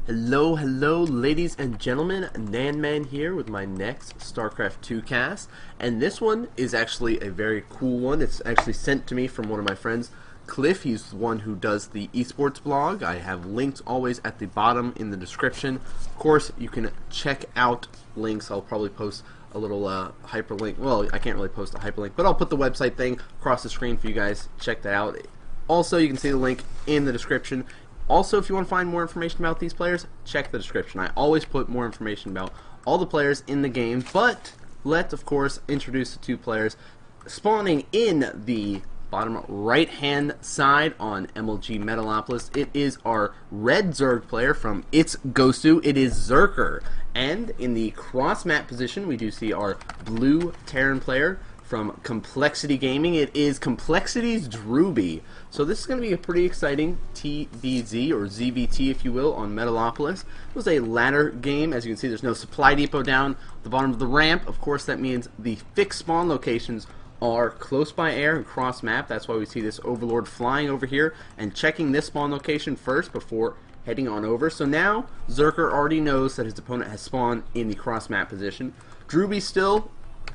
Hello, ladies and gentlemen. NanMan here with my next StarCraft 2 cast, and this one is actually a very cool one. It's actually sent to me from one of my friends, Cliff. He's the one who does the esports blog. I have links always at the bottom in the description. Of course, you can check out links. I'll probably post a little hyperlink. Well, I can't really post a hyperlink, but I'll put the website thing across the screen for you guys. Check that out. Also, you can see the link in the description. Also, if you want to find more information about these players, check the description. I always put more information about all the players in the game, but let's, of course, introduce the two players spawning in the bottom right-hand side on MLG Metalopolis. It is our red Zerg player from It's Ghostu. It is Zerker. And in the cross-map position, we do see our blue Terran player from Complexity Gaming. It is coLDrewbie. So this is going to be a pretty exciting TvZ, or ZVT if you will, on Metalopolis. It was a ladder game. As you can see, there's no supply depot down the bottom of the ramp. Of course, that means the fixed spawn locations are close by air and cross map. That's why we see this Overlord flying over here and checking this spawn location first before heading on over. So now Zerker already knows that his opponent has spawned in the cross map position. Drewbie still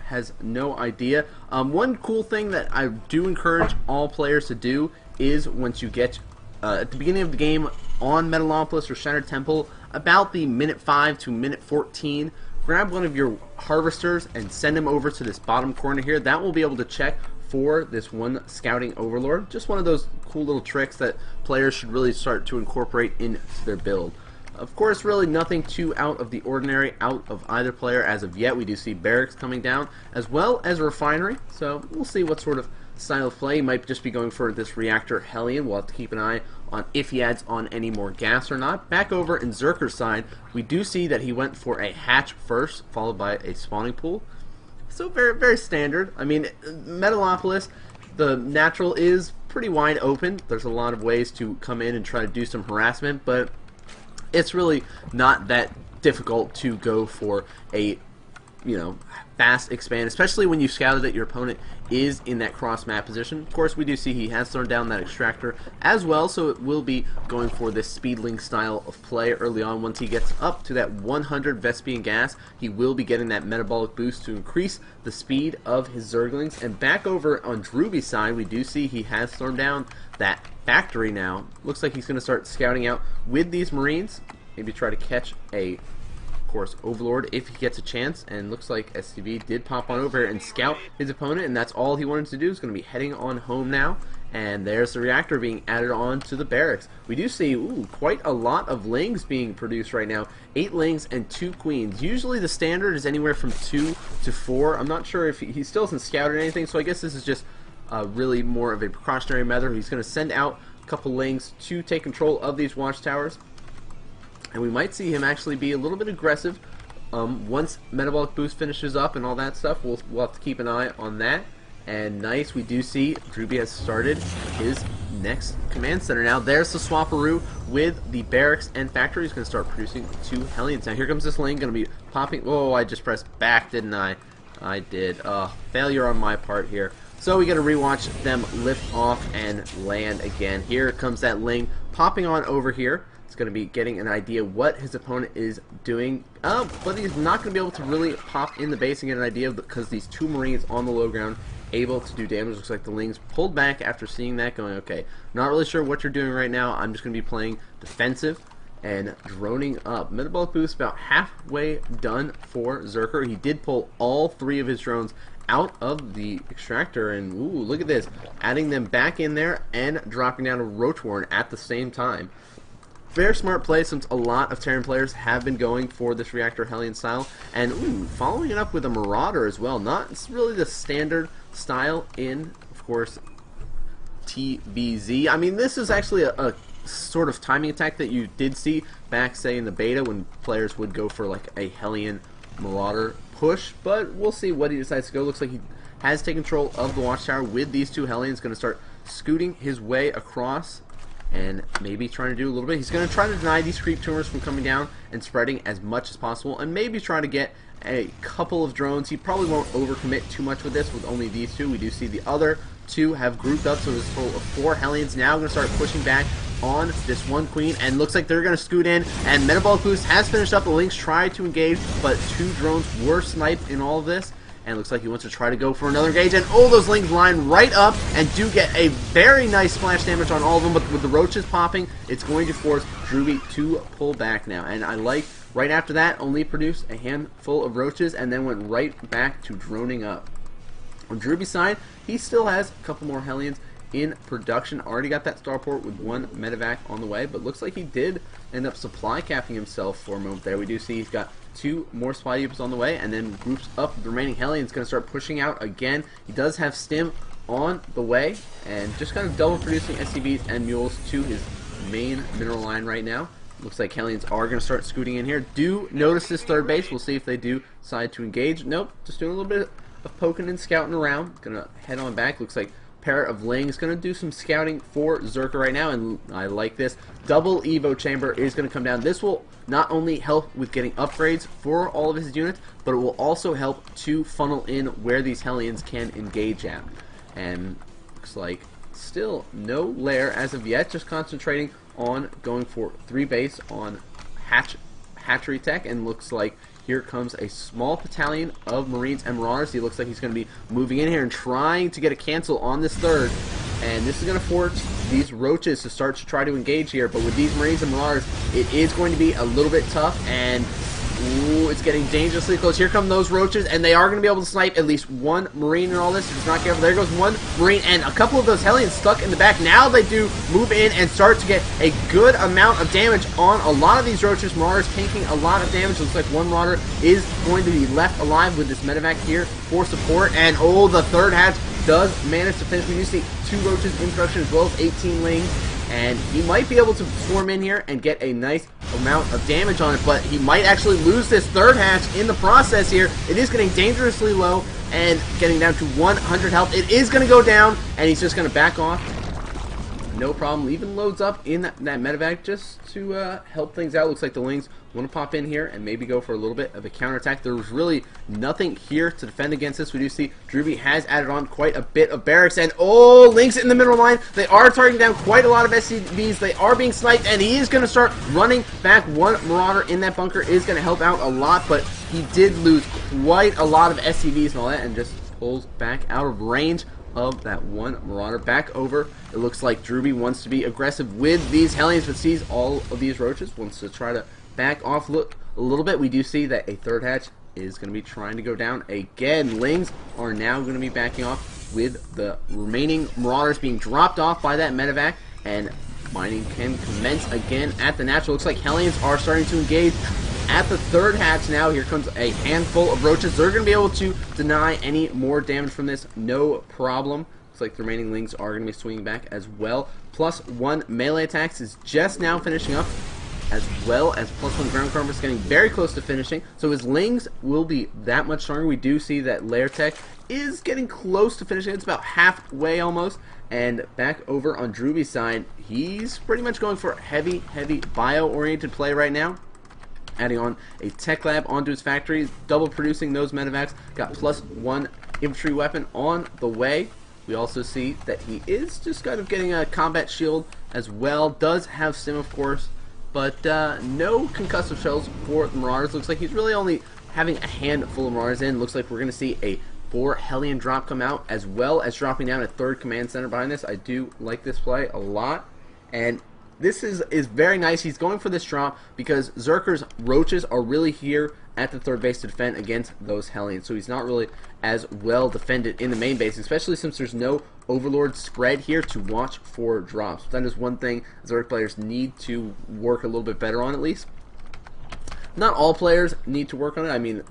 has no idea. One cool thing that I do encourage all players to do is once you get at the beginning of the game on Metalopolis or Shattered Temple, about the minute 5 to minute 14, grab one of your harvesters and send him over to this bottom corner here. That will be able to check for this one scouting overlord. Just one of those cool little tricks that players should really start to incorporate into their build. Of course, really nothing too out of the ordinary out of either player as of yet. We do see barracks coming down, as well as a refinery, so we'll see what sort of style of play. He might just be going for this reactor Hellion. We'll have to keep an eye on if he adds on any more gas or not. Back over in Zerker's side, we do see that he went for a hatch first, followed by a spawning pool. So very, very standard. I mean, Metalopolis, the natural is pretty wide open. There's a lot of ways to come in and try to do some harassment, but it's really not that difficult to go for a, fast expand, especially when you scouted that your opponent is in that cross map position. Of course, we do see he has thrown down that extractor as well, so it will be going for this speedling style of play early on. Once he gets up to that 100 Vespian gas, he will be getting that metabolic boost to increase the speed of his Zerglings. And back over on Drewbie's side, we do see he has thrown down that factory now. Looks like he's going to start scouting out with these Marines, maybe try to catch a, of course, Overlord if he gets a chance. And looks like SCV did pop on over here and scout his opponent, and that's all he wanted to do. Is going to be heading on home now. And there's the reactor being added on to the barracks. We do see quite a lot of lings being produced right now. 8 lings and 2 queens. Usually the standard is anywhere from 2 to 4. I'm not sure if he still hasn't scouted anything, so I guess this is just really more of a precautionary measure. He's going to send out a couple lings to take control of these watchtowers. And we might see him actually be a little bit aggressive once Metabolic Boost finishes up and all that stuff. We'll have to keep an eye on that. And nice, we do see Drewbie has started his next command center now. There's the Swapperoo with the barracks and factory. He's going to start producing 2 Hellions. Now here comes this lane, going to be popping. Oh, I just pressed back, didn't I? I did. Failure on my part here. So we got to rewatch them lift off and land again. Here comes that lane popping on over here. It's going to be getting an idea what his opponent is doing, but he's not going to be able to really pop in the base and get an idea because these 2 Marines on the low ground able to do damage. Looks like the Lings pulled back after seeing that, going, okay, not really sure what you're doing right now. I'm just going to be playing defensive and droning up. Metabolic Boost about halfway done for Zerker. He did pull all 3 of his drones out of the extractor, and ooh, look at this, adding them back in there and dropping down a Rotorn at the same time. Very smart play, since a lot of Terran players have been going for this Reactor Hellion style, and ooh, following it up with a Marauder as well. It's really the standard style in, of course, TvZ. I mean, this is actually a sort of timing attack that you did see back, say, in the beta when players would go for like a Hellion Marauder push, but we'll see what he decides to go. Looks like he has taken control of the watchtower with these 2 Hellions. Going to start scooting his way across and maybe trying to do a little bit. He's going to try to deny these creep tumors from coming down and spreading as much as possible, and maybe try to get a couple of drones. He probably won't overcommit too much with this with only these 2. We do see the other 2 have grouped up, so there's a total of 4 Hellions now going to start pushing back on this one queen, and looks like they're going to scoot in, and Metabolic Boost has finished up. The Lynx tried to engage, but 2 drones were sniped in all of this, and it looks like he wants to try to go for another engage, and oh, those Lynx line right up and do get a very nice splash damage on all of them, but with the roaches popping, it's going to force Drewbie to pull back now, and I like, right after that, only produced a handful of roaches, and then went right back to droning up. On Drewbie's side, he still has a couple more Hellions in production. Already got that starport with 1 medevac on the way, but looks like he did end up supply capping himself for a moment there. We do see he's got 2 more supply units on the way, and then groups up the remaining Hellions, going to start pushing out again. He does have Stim on the way, and just kind of double producing SCVs and Mules to his main mineral line right now. Looks like Hellions are going to start scooting in here. Do notice this third base. We'll see if they do decide to engage. Nope, just doing a little bit of poking and scouting around. Gonna head on back. Looks like pair of Lings gonna do some scouting for Zerker right now, and I like this. Double Evo chamber is gonna come down. This will not only help with getting upgrades for all of his units, but it will also help to funnel in where these Hellions can engage at. And looks like still no lair as of yet, just concentrating on going for 3 base on hatchery tech, and looks like here comes a small battalion of Marines and Marauders. He looks like he's going to be moving in here and trying to get a cancel on this third. And this is going to force these roaches to start to try to engage here. But with these Marines and Marauders, it is going to be a little bit tough. And ooh, it's getting dangerously close. Here come those roaches, and they are going to be able to snipe at least 1 Marine and all this. If he's not careful, there goes 1 Marine, and a couple of those Hellions stuck in the back. Now they do move in and start to get a good amount of damage on a lot of these roaches. Marauders taking a lot of damage. Looks like 1 Marauder is going to be left alive with this medevac here for support. And oh, the third hatch does manage to finish. We do see 2 roaches in production as well as 18 Lings. And he might be able to swarm in here and get a nice amount of damage on it, but he might actually lose this third hatch in the process here. It is getting dangerously low and getting down to 100 health. It is going to go down, and he's just going to back off. No problem. Even loads up in that medevac just to help things out. Looks like the Lings want to pop in here and maybe go for a little bit of a counterattack. There's really nothing here to defend against this. We do see Drewbie has added on quite a bit of barracks, and oh, Lings in the middle line. They are targeting down quite a lot of SCVs. They are being sniped, and he is going to start running back. 1 Marauder in that bunker is going to help out a lot, but he did lose quite a lot of SCVs and all that, and just pulls back out of range of that 1 Marauder. Back over. It looks like Drewbie wants to be aggressive with these Hellions, but sees all of these roaches, wants to try to back off a little bit. We do see that a third hatch is going to be trying to go down again. Lings are now going to be backing off with the remaining Marauders being dropped off by that medevac, and mining can commence again at the natural. Looks like Hellions are starting to engage at the third hatch now. Here comes a handful of roaches. They're going to be able to deny any more damage from this, no problem. Looks like the remaining Lings are going to be swinging back as well. +1 melee attacks is just now finishing up, as well as +1 ground combat is getting very close to finishing. So his Lings will be that much stronger. We do see that lair tech is getting close to finishing. It's about halfway almost. And back over on Drewbie's side, he's pretty much going for heavy bio-oriented play right now. Adding on a tech lab onto his factory, double producing those medevacs. Got +1 infantry weapon on the way. We also see that he is just kind of getting a combat shield as well. Does have Stim, of course, but no concussive shells for the Marauders. Looks like he's really only having a handful of Marauders in. Looks like we're going to see a 4 Hellion drop come out, as well as dropping down a 3rd command center behind this. I do like this play a lot, and this is very nice. He's going for this drop because Zerker's roaches are really here at the third base to defend against those Hellions, so he's not really as well defended in the main base, especially since there's no Overlord spread here to watch for drops. That is one thing Zerker players need to work a little bit better on, at least. Not all players need to work on it. I mean,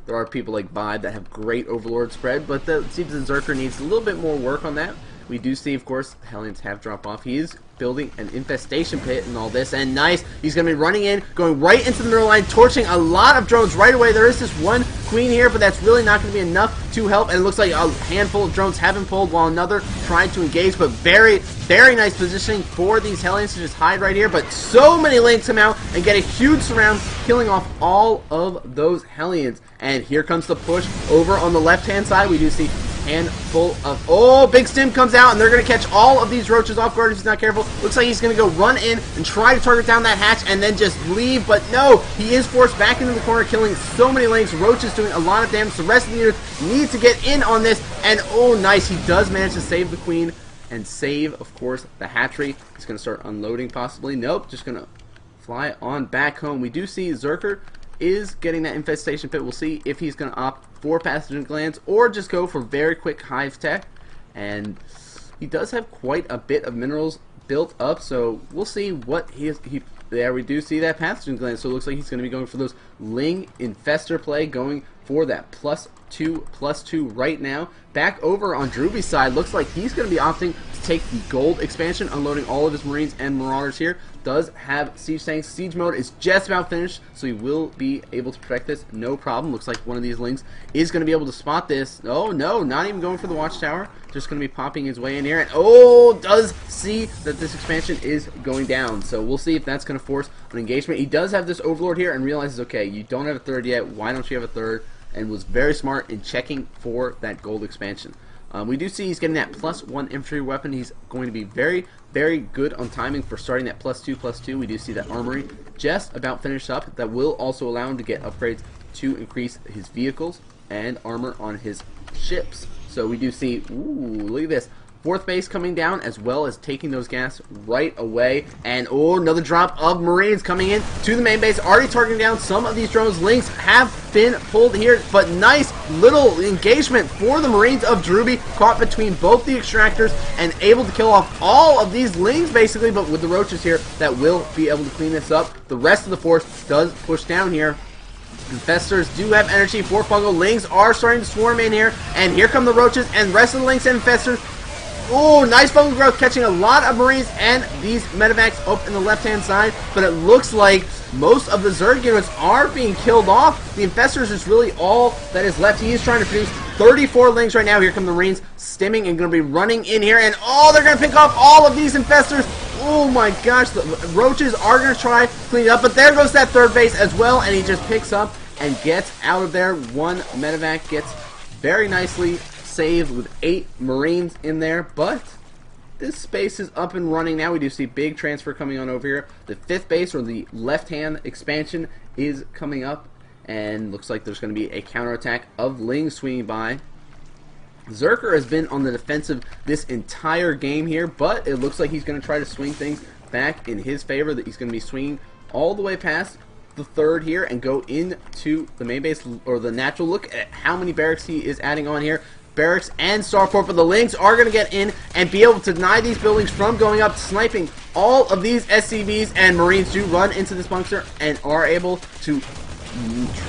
there are people like Vibe that have great Overlord spread, but it seems that Zerker needs a little bit more work on that. We do see, of course, the Hellions have dropped off. He is building an infestation pit and all this, and nice. He's going to be running in, going right into the middle line, torching a lot of drones right away. There is this 1 queen here, but that's really not going to be enough to help, and it looks like a handful of drones have been pulled while another tried to engage, but very nice positioning for these Hellions to just hide right here, but so many Lings come out and get a huge surround, killing off all of those Hellions. And here comes the push over on the left-hand side. We do see handful of... Oh, Big Stim comes out, and they're going to catch all of these roaches off guard if he's not careful. Looks like he's going to go run in and try to target down that hatch and then just leave, but no, he is forced back into the corner, killing so many lings. Roach is doing a lot of damage. The rest of the units need to get in on this, and oh, nice. He does manage to save the queen and save, of course, the hatchery. He's going to start unloading possibly. Nope, just going to fly on back home. We do see Zerker is getting that infestation pit. We'll see if he's going to opt for pathogen glands or just go for very quick hive tech. And he does have quite a bit of minerals built up, so we'll see what he is. There we do see that pathogen gland, so it looks like he's going to be going for those ling infestor play, going for that +2/+2 right now. Back over on DrewBie's side, looks like he's going to be opting to take the gold expansion, unloading all of his marines and marauders here. Does have siege tanks. Siege mode is just about finished, so he will be able to protect this, no problem. Looks like one of these lings is going to be able to spot this. Oh no, not even going for the watchtower. Just going to be popping his way in here, and oh, does see that this expansion is going down. So we'll see if that's going to force an engagement. He does have this overlord here and realizes, okay, you don't have a third yet. Why don't you have a third? And was very smart in checking for that gold expansion. We do see he's getting that +1 infantry weapon. He's going to be very, very good on timing for starting that +2/+2. We do see that armory just about finished up. That will also allow him to get upgrades to increase his vehicles and armor on his ships. So we do see, ooh, look at this. Fourth base coming down, as well as taking those gas right away. And oh, another drop of marines coming in to the main base, already targeting down some of these drones. Lings have been pulled here, but nice little engagement for the marines of DrewBie, caught between both the extractors and able to kill off all of these lings basically, but with the roaches here that will be able to clean this up. The rest of the force does push down here. Infestors do have energy for fungal. Lings are starting to swarm in here, and here come the roaches and rest of the lings and infestors. Oh, nice fungal growth, catching a lot of marines and these medevacs up in the left-hand side, but it looks like most of the Zerg units are being killed off. The infestors is really all that is left. He is trying to produce 34 lings right now. Here come the marines stimming and going to be running in here, and oh, they're going to pick off all of these infestors. Oh my gosh, the roaches are going to try to clean it up, but there goes that third base as well, and he just picks up and gets out of there. One medevac gets very nicely saved with 8 marines in there, but this space is up and running now. We do see big transfer coming on over here. The 5th base, or the left-hand expansion, is coming up, and looks like there's going to be a counterattack of lings swinging by. Zerker has been on the defensive this entire game here, but it looks like he's going to try to swing things back in his favor. That he's going to be swinging all the way past the 3rd here and go into the main base, or the natural. Look at how many barracks he is adding on here. Barracks and starport, but the lings are going to get in and be able to deny these buildings from going up, sniping all of these SCVs, and marines do run into this bunker and are able to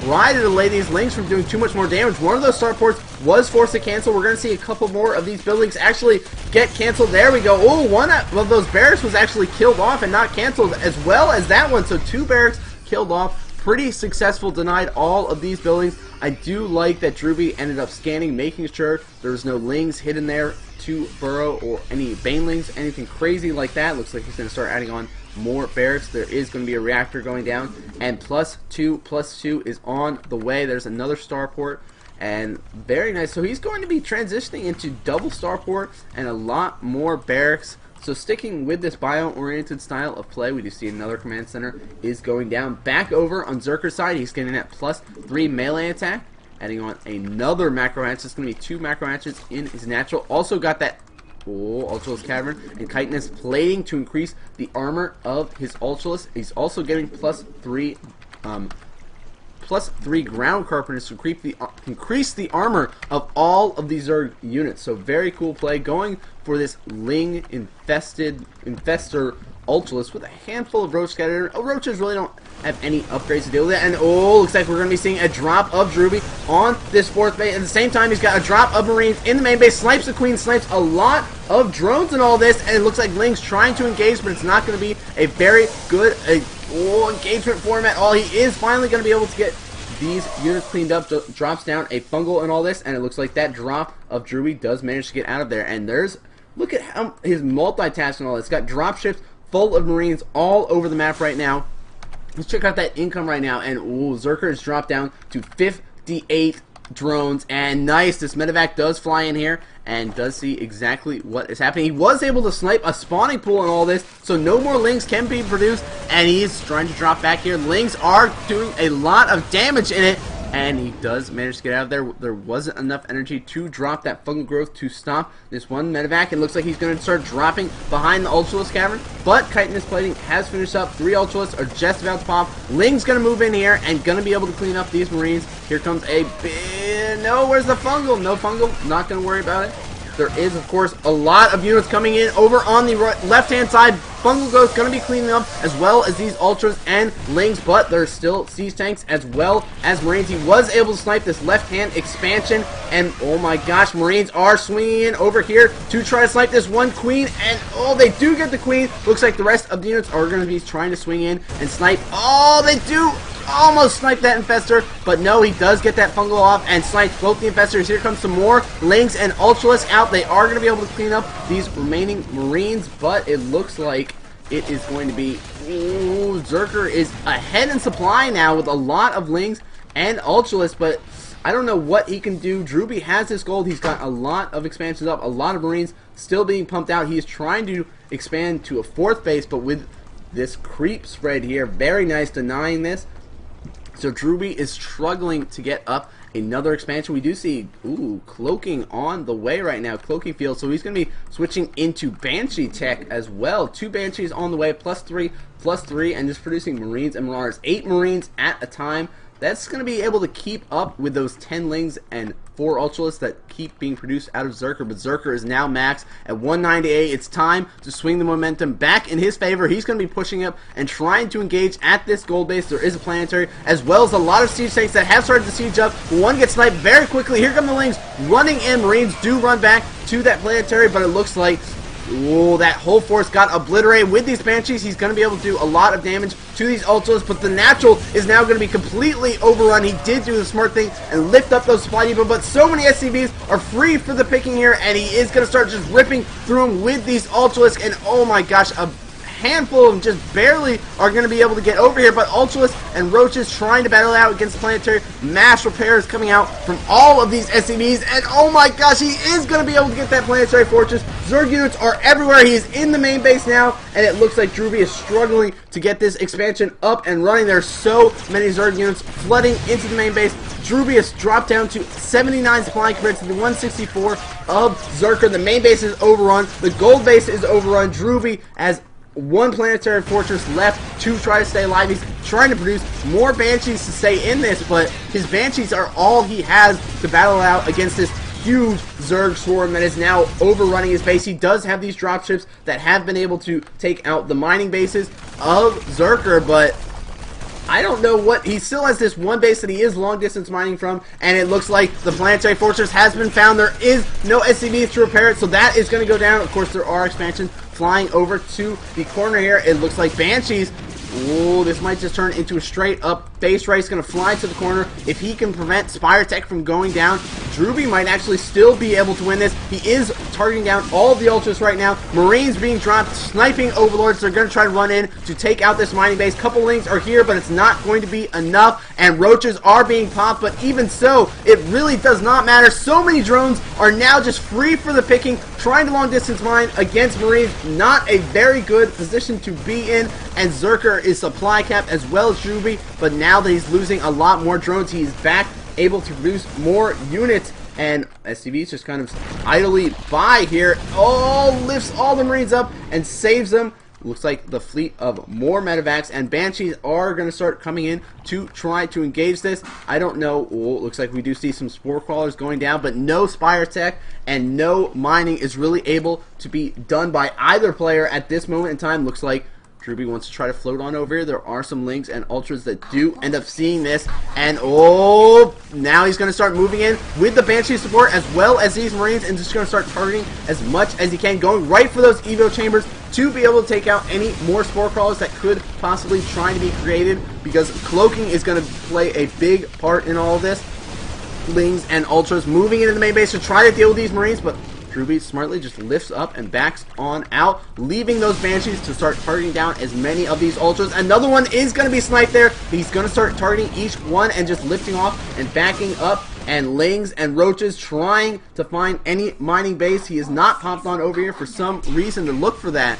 try to delay these lings from doing too much more damage. One of those starports was forced to cancel. We're going to see a couple more of these buildings actually get canceled. There we go. Oh, one of those barracks was actually killed off and not canceled, as well as that one. So 2 barracks killed off. Pretty successful, denied all of these buildings. I do like that DrewBie ended up scanning, making sure there's no lings hidden there to burrow, or any banelings, anything crazy like that. Looks like he's going to start adding on more barracks. There is going to be a reactor going down, and +2/+2 is on the way. There's another starport, and very nice. So he's going to be transitioning into double starport and a lot more barracks. So sticking with this bio-oriented style of play, we do see another command center is going down. Back over on Zerker's side, he's getting that +3 melee attack, adding on another macro hatch. It's going to be 2 macro hatches in his natural. Also got that Ultralus Cavern and Chitinous plating to increase the armor of his Ultralus. He's also getting +3 ground carpenters to increase the armor of all of these Zerg units. So very cool play, going for this ling infestor Ultralus with a handful of roach scatter. Roaches really don't have any upgrades to deal with it. And oh, looks like we're going to be seeing a drop of DrewBie on this 4th base. At the same time, he's got a drop of marines in the main base. Snipes the queen, snipes a lot of drones and all this, and it looks like ling's trying to engage, but it's not going to be a very good engagement for him at all. He is finally going to be able to get these units cleaned up. Drops down a fungal and all this, and it looks like that drop of DrewBie does manage to get out of there. And there's, look at how his multitasking and all this. It's got drop ships full of marines all over the map right now. Let's check out that income right now, and ooh, Zerker has dropped down to 58 drones, and nice, this medevac does fly in here and does see exactly what is happening. He was able to snipe a spawning pool and all this, so no more lings can be produced, and he's trying to drop back here. Lings are doing a lot of damage in it, and he does manage to get out of there. There wasn't enough energy to drop that fungal growth to stop this one medevac. It looks like he's going to start dropping behind the Ultralisk Cavern, but Chitinous Plating has finished up. 3 Ultralisks are just about to pop. Ling's going to move in here and going to be able to clean up these Marines. Here comes a big... No, where's the fungal? No fungal. Not going to worry about it. There is, of course, a lot of units coming in over on the left-hand side. Fungal Ghost going to be cleaning up, as well as these Ultras and Lings, but there's still Siege Tanks as well as Marines. He was able to snipe this left-hand expansion, and oh my gosh, Marines are swinging in over here to try to snipe this one Queen, and oh, they do get the Queen. Looks like the rest of the units are going to be trying to swing in and snipe. Oh, they do almost snipe that Infestor, but no, he does get that fungal off and snipes both the Infestors. Here comes some more Lings and Ultralisks out. They are going to be able to clean up these remaining Marines, but it looks like it is going to be... Ooh, Zerker is ahead in supply now with a lot of Lings and Ultralisks, but I don't know what he can do. Drewbie has his gold. He's got a lot of expansions up, a lot of Marines still being pumped out. He is trying to expand to a 4th base, but with this creep spread here, very nice, denying this. So Drewbie is struggling to get up another expansion. We do see, ooh, cloaking on the way right now, cloaking field. So he's going to be switching into Banshee tech as well. 2 Banshees on the way, +3, and just producing Marines and Marauders. 8 Marines at a time. That's going to be able to keep up with those 10 Lings and 4 Ultralisks that keep being produced out of Zerker, but Zerker is now maxed at 198. It's time to swing the momentum back in his favor. He's going to be pushing up and trying to engage at this gold base. There is a planetary, as well as a lot of siege tanks that have started to siege up. One gets sniped very quickly. Here come the Lings running in. Marines do run back to that planetary, but it looks like... Ooh, that whole force got obliterated with these Banshees. He's going to be able to do a lot of damage to these Ultras, but the natural is now going to be completely overrun. He did do the smart thing and lift up those supply depot, but so many SCVs are free for the picking here, and he is going to start just ripping through them with these Ultralisks, and oh my gosh, a handful of them just barely are going to be able to get over here, but Ultralisks and Roaches trying to battle out against Planetary. Mass repairs coming out from all of these SCVs, and oh my gosh, he is going to be able to get that Planetary Fortress. Zerg units are everywhere. He is in the main base now, and it looks like Drewbie is struggling to get this expansion up and running. There's so many Zerg units flooding into the main base. Drewbie has dropped down to 79 supply compared to the 164 of Zerker. The main base is overrun. The gold base is overrun. Drewbie has 1 planetary fortress left to try to stay alive. He's trying to produce more Banshees to stay in this, but his Banshees are all he has to battle out against this huge Zerg swarm that is now overrunning his base. He does have these dropships that have been able to take out the mining bases of Zerker, but I don't know what... He still has this one base that he is long distance mining from, and it looks like the planetary fortress has been found. There is no SCVs to repair it, so that is going to go down. Of course, there are expansions flying over to the corner here. It looks like Banshees... Ooh, this might just turn into a straight up base race. Going to fly to the corner. If he can prevent Spire Tech from going down, Drewbie might actually still be able to win this. He is targeting down all of the Ultras right now. Marines being dropped, sniping Overlords. They're going to try to run in to take out this mining base. Couple Lings are here, but it's not going to be enough. And Roaches are being popped, but even so, it really does not matter. So many drones are now just free for the picking, trying to long distance mine against Marines. Not a very good position to be in, and Zerker is supply capped as well as Drewbie, but now that he's losing a lot more drones, he's back able to produce more units, and SCV's just kind of idly by here. Oh, lifts all the Marines up and saves them. Looks like the fleet of more medevacs and Banshees are going to start coming in to try to engage this. I don't know. Oh, looks like we do see some Spore Crawlers going down, but no Spire Tech and no mining is really able to be done by either player at this moment in time. Looks like Drewbie wants to try to float on over here. There are some Lings and Ultras that do end up seeing this. And oh, now he's going to start moving in with the Banshee support as well as these Marines and just going to start targeting as much as he can, going right for those Evo chambers to be able to take out any more Spore Crawlers that could possibly try to be created, because cloaking is going to play a big part in all of this. Lings and Ultras moving into the main base to try to deal with these Marines, but Drewbie smartly just lifts up and backs on out, leaving those Banshees to start targeting down as many of these Ultras. Another one is going to be sniped there. He's going to start targeting each one and just lifting off and backing up and Lings and Roaches trying to find any mining base. He is not popped on over here for some reason to look for that.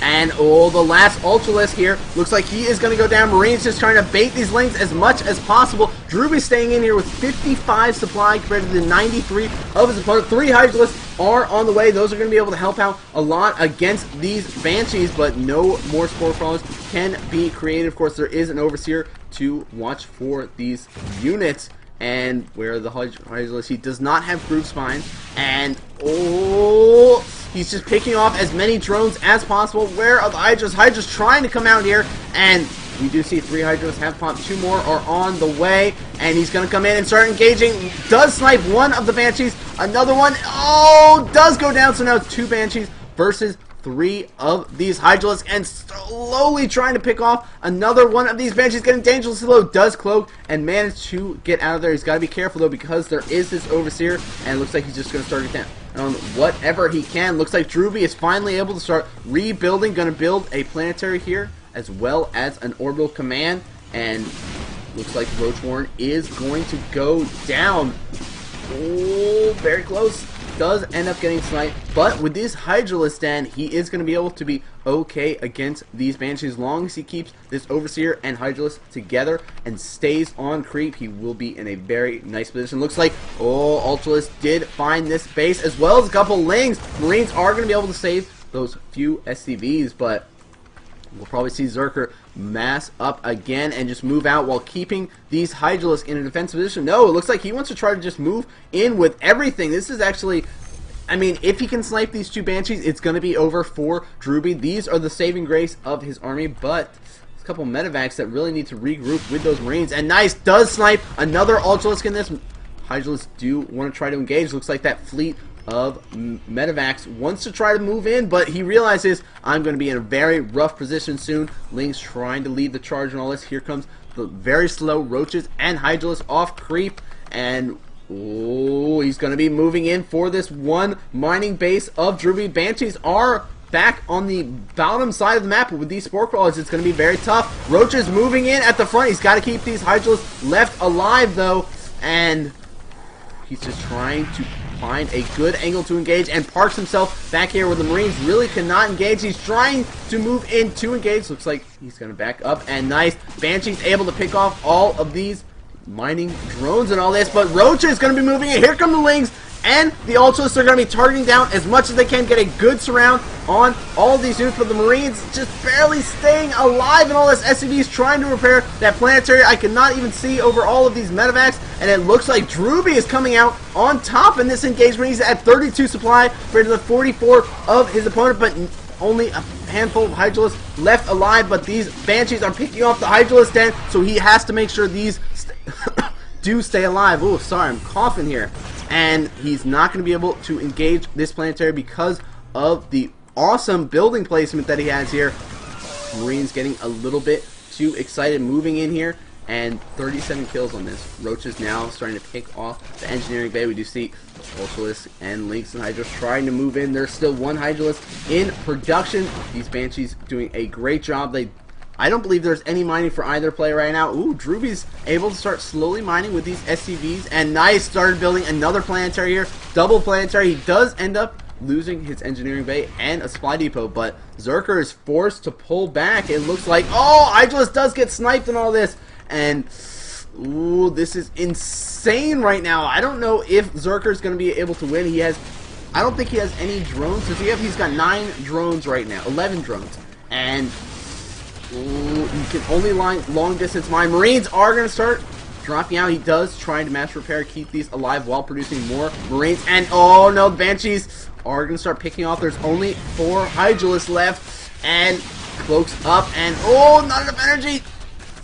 And oh, the last Ultralisk here looks like he is going to go down. Marines just trying to bait these Lings as much as possible. DrewBie staying in here with 55 supply compared to the 93 of his opponent. 3 Hydralisks are on the way. Those are going to be able to help out a lot against these Banshees, but no more Spore Crawlers can be created. Of course, there is an Overseer to watch for these units. And where the Hydralisk, he does not have Groove Spine. And oh, he's just picking off as many drones as possible. Where are the Hydras? Hydras trying to come out here, and we do see 3 Hydras have popped. 2 more are on the way, and he's going to come in and start engaging. Does snipe one of the Banshees. Another one, oh, does go down. So now it's 2 Banshees versus 3 of these Hydralisks, and slowly trying to pick off another one of these Banshees. Getting dangerously low, does cloak and manage to get out of there. He's got to be careful though, because there is this Overseer, and it looks like he's just going to start it down on whatever he can. Looks like DrewBie is finally able to start rebuilding. Going to build a planetary here as well as an orbital command, and looks like Roach Warren is going to go down. Oh, very close. Does end up getting sniped, but with this Hydralisk stand, he is going to be able to be okay against these Banshees. As long as he keeps this Overseer and Hydralisk together and stays on creep, he will be in a very nice position. Looks like, oh, Ultralisk did find this base, as well as a couple Lings. Marines are going to be able to save those few SCVs, but we'll probably see Zerker mass up again and just move out while keeping these Hydralisks in a defensive position. No, it looks like he wants to try to just move in with everything. This is actually, I mean, if he can snipe these 2 Banshees, it's going to be over for DrewBie. These are the saving grace of his army, but there's a couple Medivacs that really need to regroup with those Marines. And nice, does snipe another Ultralisk in this. Hydralisks do want to try to engage. Looks like that fleet of Medivacs wants to try to move in, but he realizes I'm going to be in a very rough position soon. Ling's trying to lead the charge and all this. Here comes the very slow Roaches and Hydralisks off creep, and oh, he's going to be moving in for this one mining base of DrewBie. Banshees are back on the bottom side of the map, but with these Spore Crawlers, it's going to be very tough. Roaches moving in at the front. He's got to keep these Hydralisks left alive, though, and he's just trying to find a good angle to engage and parks himself back here where the Marines really cannot engage. He's trying to move in to engage. Looks like he's going to back up, and nice. Banshee's able to pick off all of these mining drones and all this, but Roach is going to be moving in. Here come the Lings, and the Ultralists are going to be targeting down as much as they can, get a good surround on all of these units, but the Marines just barely staying alive, and all this SCVs trying to repair that planetary. I cannot even see over all of these Medivacs, and it looks like DrewBie is coming out on top in this engagement. He's at 32 supply compared to the 44 of his opponent, but only a handful of Hydralisks left alive, but these Banshees are picking off the Hydralisk den, so he has to make sure these do stay alive. Oh, sorry, I'm coughing here. And he's not going to be able to engage this planetary because of the awesome building placement that he has here. Marines getting a little bit too excited, moving in here, and 37 kills on this. Roach is now starting to pick off the engineering bay. We do see Ultralisk and Lynx and Hydras trying to move in. There's still 1 Hydralisk in production. These Banshees doing a great job. I don't believe there's any mining for either player right now. Ooh, DrewBie's able to start slowly mining with these SCVs, and nice, started building another planetary here. Double planetary. He does end up losing his engineering bay and a supply depot, but Zerker is forced to pull back. It looks like, oh, Hydralisk does get sniped and all this, and ooh, this is insane right now. I don't know if Zerker is going to be able to win. I don't think he has any drones. He's got 9 drones right now, 11 drones, and ooh, he can only long distance mine. Marines are going to start dropping out. He does trying to mass repair, keep these alive while producing more Marines. And oh no, the Banshees are going to start picking off. There's only 4 Hydralisks left. And cloaks up. And oh, not enough energy.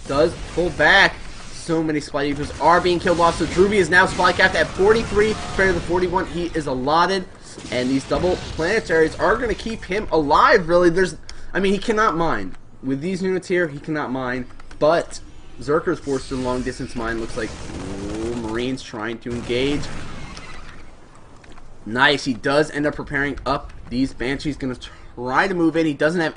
Does pull back. So many supply depots are being killed off. So DrewBie is now supply capped at 43 compared to the 41 he is allotted. And these double planetaries are going to keep him alive, really. I mean, he cannot mine. With these units here, he cannot mine, but Zerker's forced to long distance mine. Looks like Marines trying to engage. Nice, he does end up preparing up these Banshees. Going to try to move in. He doesn't have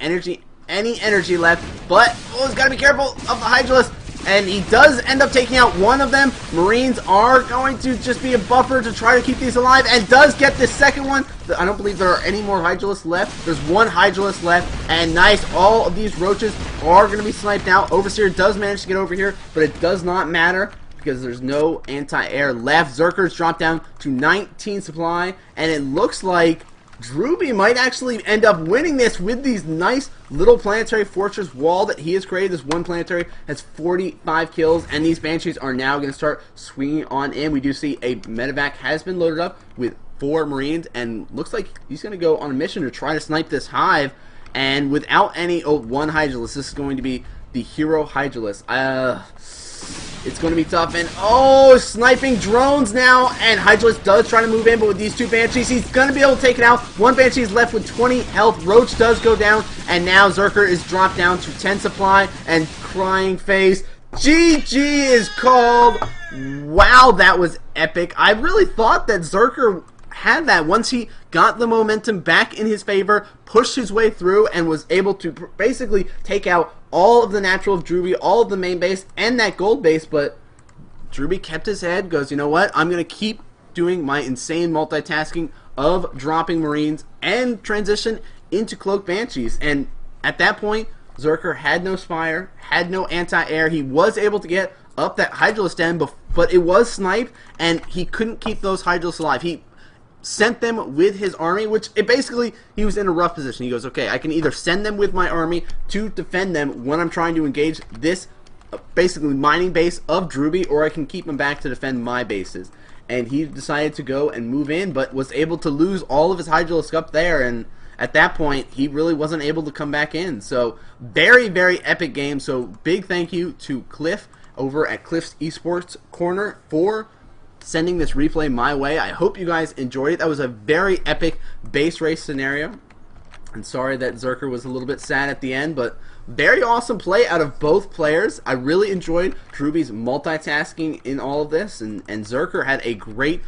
any energy left, but oh, he's got to be careful of the Hydralisk. and he does end up taking out one of them. Marines are going to just be a buffer to try to keep these alive, and does get the second one. I don't believe there are any more Hydralisks left. There's one Hydralisk left, and nice. All of these roaches are going to be sniped out. Overseer does manage to get over here, but it does not matter, because there's no anti-air left. Zerker's dropped down to 19 supply, and it looks like Drewbie might actually end up winning this with these nice little planetary fortress wall that he has created. This one planetary has 45 kills, and these Banshees are now going to start swinging on in. We do see a medevac has been loaded up with 4 Marines, and looks like he's going to go on a mission to try to snipe this hive. And without any one Hydralisk, this is going to be the hero Hydralisk. It's going to be tough, and sniping drones now, and Hydralisk does try to move in, but with these 2 Banshees, he's going to be able to take it out. 1 Banshee is left with 20 health. Roach does go down, and now Zerker is dropped down to 10 supply, and crying face. GG is called. Wow, that was epic. I really thought that Zerker had that once he got the momentum back in his favor, pushed his way through, and was able to basically take out all of the natural of Drewbie, all of the main base, and that gold base. But Drewbie kept his head, goes, you know what, I'm going to keep doing my insane multitasking of dropping Marines and transition into Cloak Banshees. And at that point, Zerker had no Spire, had no anti-air. He was able to get up that Hydralisk den, but it was sniped, and he couldn't keep those Hydralisks alive. He sent them with his army, which basically he was in a rough position. He goes, okay, I can either send them with my army to defend them when I'm trying to engage this basically mining base of Drewbie, or I can keep them back to defend my bases. And he decided to go and move in, but was able to lose all of his Hydralisk up there, and at that point he really wasn't able to come back in. So very, very epic game. So big thank you to Cliff over at Cliff's Esports Corner for sending this replay my way. I hope you guys enjoyed it. That was a very epic base race scenario. And sorry that Zerker was a little bit sad at the end, but very awesome play out of both players. I really enjoyed Drewbie's multitasking in all of this, and Zerker had a great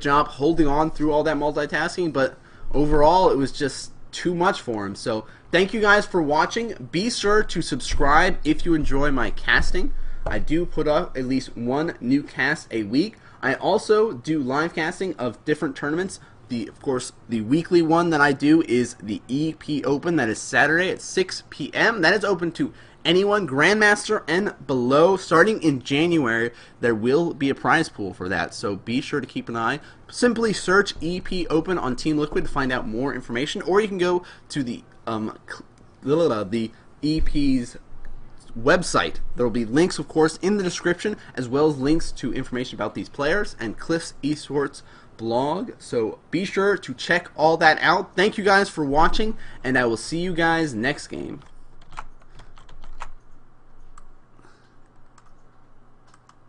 job holding on through all that multitasking, but overall it was just too much for him. So thank you guys for watching. Be sure to subscribe if you enjoy my casting. I do put up at least one new cast a week. I also do live casting of different tournaments. Of course, the weekly one that I do is the EP Open. That is Saturday at 6 p.m. That is open to anyone, Grandmaster and below. Starting in January, there will be a prize pool for that, so be sure to keep an eye. Simply search EP Open on Team Liquid to find out more information, or you can go to the EP's website. There will be links, of course, in the description, as well as links to information about these players and Cliff's Esports blog. So be sure to check all that out. Thank you guys for watching, and I will see you guys next game.